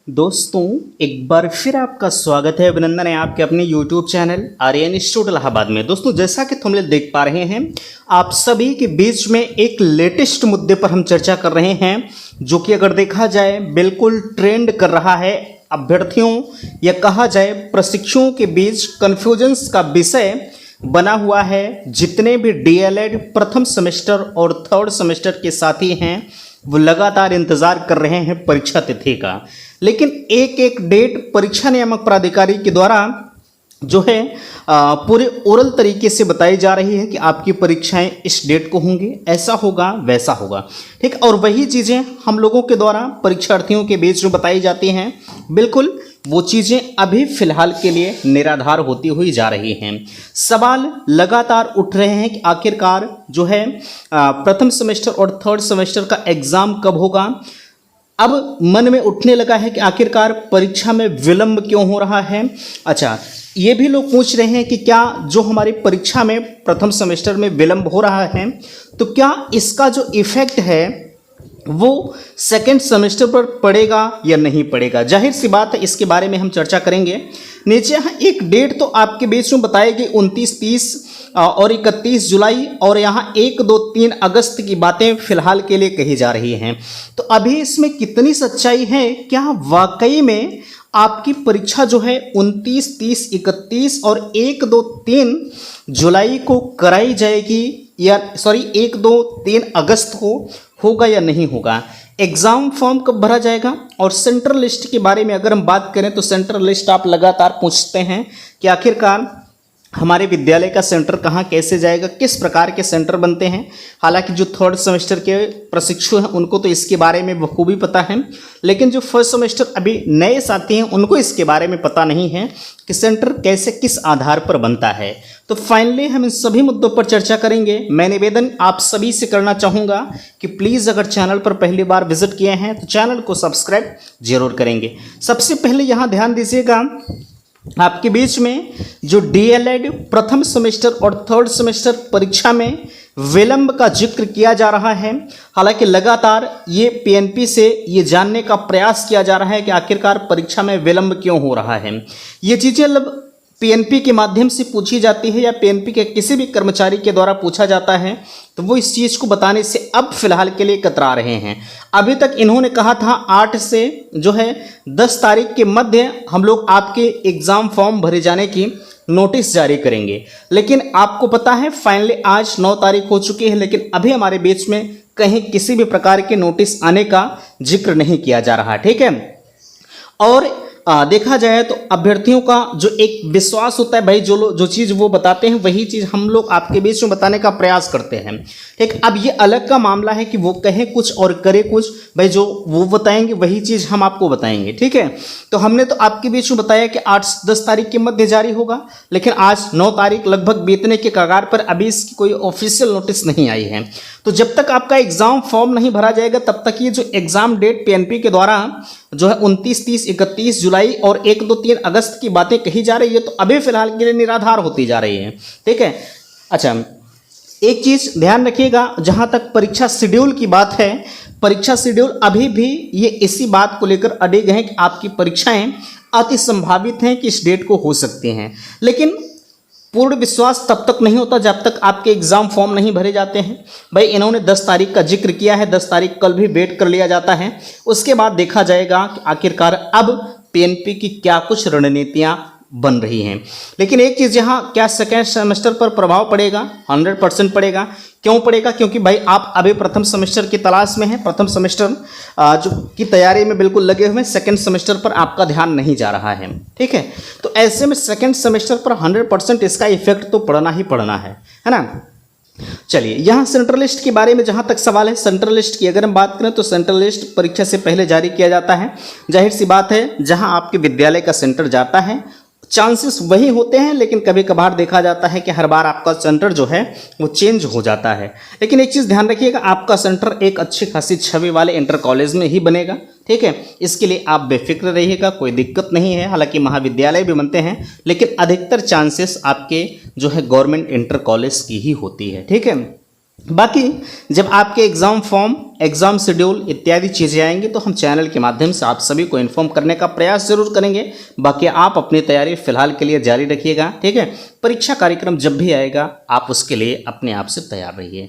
दोस्तों एक बार फिर आपका स्वागत है, अभिनंदन है आपके अपने YouTube channel Aryan institute Allahabad में। दोस्तों जैसा कि तुम लोग देख पा रहे हैं, आप सभी के बीच में एक लेटेस्ट मुद्दे पर हम चर्चा कर रहे हैं, जो कि अगर देखा जाए बिल्कुल ट्रेंड कर रहा है अभ्यर्थियों या कहा जाए प्रशिक्षुओं के बीच कन्फ्यूजन्स का विषय बना हुआ है। जितने भी डीएलएड प्रथम सेमेस्टर और थर्ड सेमेस्टर के साथी हैं वो लगातार इंतजार कर रहे हैं परीक्षा तिथि का, लेकिन एक एक डेट परीक्षा नियामक प्राधिकारी के द्वारा जो है पूरे ओरल तरीके से बताई जा रही है कि आपकी परीक्षाएं इस डेट को होंगी, ऐसा होगा वैसा होगा, ठीक। और वही चीज़ें हम लोगों के द्वारा परीक्षार्थियों के बीच में बताई जाती हैं, बिल्कुल वो चीज़ें अभी फिलहाल के लिए निराधार होती हुई जा रही हैं। सवाल लगातार उठ रहे हैं कि आखिरकार जो है प्रथम सेमेस्टर और थर्ड सेमेस्टर का एग्ज़ाम कब होगा। अब मन में उठने लगा है कि आखिरकार परीक्षा में विलंब क्यों हो रहा है। अच्छा, ये भी लोग पूछ रहे हैं कि क्या जो हमारी परीक्षा में प्रथम सेमेस्टर में विलंब हो रहा है तो क्या इसका जो इफ़ेक्ट है वो सेकेंड सेमेस्टर पर पड़ेगा या नहीं पड़ेगा। जाहिर सी बात है, इसके बारे में हम चर्चा करेंगे। नीचे यहाँ एक डेट तो आपके बीच में बताई गई 29, 30 और 31 जुलाई, और यहाँ 1, 2, 3 अगस्त की बातें फिलहाल के लिए कही जा रही हैं। तो अभी इसमें कितनी सच्चाई है, क्या वाकई में आपकी परीक्षा जो है 29, 30, 31 और 1, 2, 3 जुलाई को कराई जाएगी या 1, 2, 3 अगस्त को होगा या नहीं होगा। एग्ज़ाम फॉर्म कब भरा जाएगा, और सेंट्रल लिस्ट के बारे में अगर हम बात करें तो सेंट्रल लिस्ट आप लगातार पूछते हैं कि आखिरकार हमारे विद्यालय का सेंटर कहाँ कैसे जाएगा, किस प्रकार के सेंटर बनते हैं। हालांकि जो थर्ड सेमेस्टर के प्रशिक्षु हैं उनको तो इसके बारे में बखूबी पता है, लेकिन जो फर्स्ट सेमेस्टर अभी नए साथी हैं उनको इसके बारे में पता नहीं है कि सेंटर कैसे किस आधार पर बनता है। तो फाइनली हम इन सभी मुद्दों पर चर्चा करेंगे। मैं निवेदन आप सभी से करना चाहूँगा कि प्लीज़ अगर चैनल पर पहली बार विजिट किए हैं तो चैनल को सब्सक्राइब जरूर करेंगे। सबसे पहले यहाँ ध्यान दीजिएगा, आपके बीच में जो डीएलएड प्रथम सेमेस्टर और थर्ड सेमेस्टर परीक्षा में विलंब का जिक्र किया जा रहा है। हालांकि लगातार ये पीएनपी से ये जानने का प्रयास किया जा रहा है कि आखिरकार परीक्षा में विलंब क्यों हो रहा है। ये चीज़ें पीएनपी के माध्यम से पूछी जाती है या पीएनपी के किसी भी कर्मचारी के द्वारा पूछा जाता है तो वो इस चीज़ को बताने से अब फिलहाल के लिए कतरा रहे हैं। अभी तक इन्होंने कहा था 8 से जो है 10 तारीख के मध्य हम लोग आपके एग्ज़ाम फॉर्म भरे जाने की नोटिस जारी करेंगे, लेकिन आपको पता है फाइनली आज 9 तारीख हो चुकी है, लेकिन अभी हमारे बीच में कहीं किसी भी प्रकार के नोटिस आने का जिक्र नहीं किया जा रहा, ठीक है। और देखा जाए तो अभ्यर्थियों का जो एक विश्वास होता है, भाई जो चीज़ वो बताते हैं वही चीज़ हम लोग आपके बीच में बताने का प्रयास करते हैं, ठीक। अब ये अलग का मामला है कि वो कहे कुछ और करे कुछ, भाई जो वो बताएंगे वही चीज़ हम आपको बताएंगे, ठीक है। तो हमने तो आपके बीच में बताया कि 8-10 तारीख के मध्य जारी होगा, लेकिन आज 9 तारीख लगभग बीतने के कगार पर अभी इसकी कोई ऑफिशियल नोटिस नहीं आई है। तो जब तक आपका एग्ज़ाम फॉर्म नहीं भरा जाएगा तब तक ये जो एग्ज़ाम डेट पीएनपी के द्वारा जो है 29, 30, 31 जुलाई और 1, 2, 3 अगस्त की बातें कही जा रही है तो अभी फिलहाल के लिए निराधार होती जा रही है, ठीक है। अच्छा, एक चीज़ ध्यान रखिएगा, जहाँ तक परीक्षा शेड्यूल की बात है, परीक्षा शेड्यूल अभी भी ये इसी बात को लेकर अड़िग हैं कि आपकी परीक्षाएं अति संभावित हैं कि इस डेट को हो सकती हैं, लेकिन पूर्ण विश्वास तब तक नहीं होता जब तक आपके एग्ज़ाम फॉर्म नहीं भरे जाते हैं। भाई इन्होंने 10 तारीख का जिक्र किया है, 10 तारीख कल भी वेट कर लिया जाता है, उसके बाद देखा जाएगा कि आखिरकार अब पीएनपी की क्या कुछ रणनीतियाँ बन रही हैं। लेकिन एक चीज़ यहाँ, क्या सेकेंड सेमेस्टर पर प्रभाव पड़ेगा? 100% पड़ेगा। क्यों पड़ेगा? क्योंकि भाई आप अभी प्रथम सेमेस्टर की तलाश में हैं, प्रथम सेमेस्टर जो की तैयारी में बिल्कुल लगे हुए हैं, सेकेंड सेमेस्टर पर आपका ध्यान नहीं जा रहा है, ठीक है। तो ऐसे में सेकेंड सेमेस्टर पर 100% इसका इफेक्ट तो पड़ना ही पड़ना है ना। चलिए, यहाँ सेंट्रल लिस्ट के बारे में जहाँ तक सवाल है, सेंट्रल लिस्ट की अगर हम बात करें तो सेंट्रल लिस्ट परीक्षा से पहले जारी किया जाता है। जाहिर सी बात है, जहाँ आपके विद्यालय का सेंटर जाता है चांसेस वही होते हैं, लेकिन कभी कभार देखा जाता है कि हर बार आपका सेंटर जो है वो चेंज हो जाता है। लेकिन एक चीज़ ध्यान रखिएगा, आपका सेंटर एक अच्छी खासी छवि वाले इंटर कॉलेज में ही बनेगा, ठीक है। इसके लिए आप बेफिक्र रहिएगा, कोई दिक्कत नहीं है। हालांकि महाविद्यालय भी बनते हैं, लेकिन अधिकतर चांसेस आपके जो है गवर्नमेंट इंटर कॉलेज की ही होती है, ठीक है। बाकी जब आपके एग्ज़ाम फॉर्म, एग्ज़ाम शेड्यूल इत्यादि चीज़ें आएंगी तो हम चैनल के माध्यम से आप सभी को इन्फॉर्म करने का प्रयास जरूर करेंगे। बाकी आप अपनी तैयारी फिलहाल के लिए जारी रखिएगा, ठीक है। परीक्षा कार्यक्रम जब भी आएगा आप उसके लिए अपने आप से तैयार रहिए।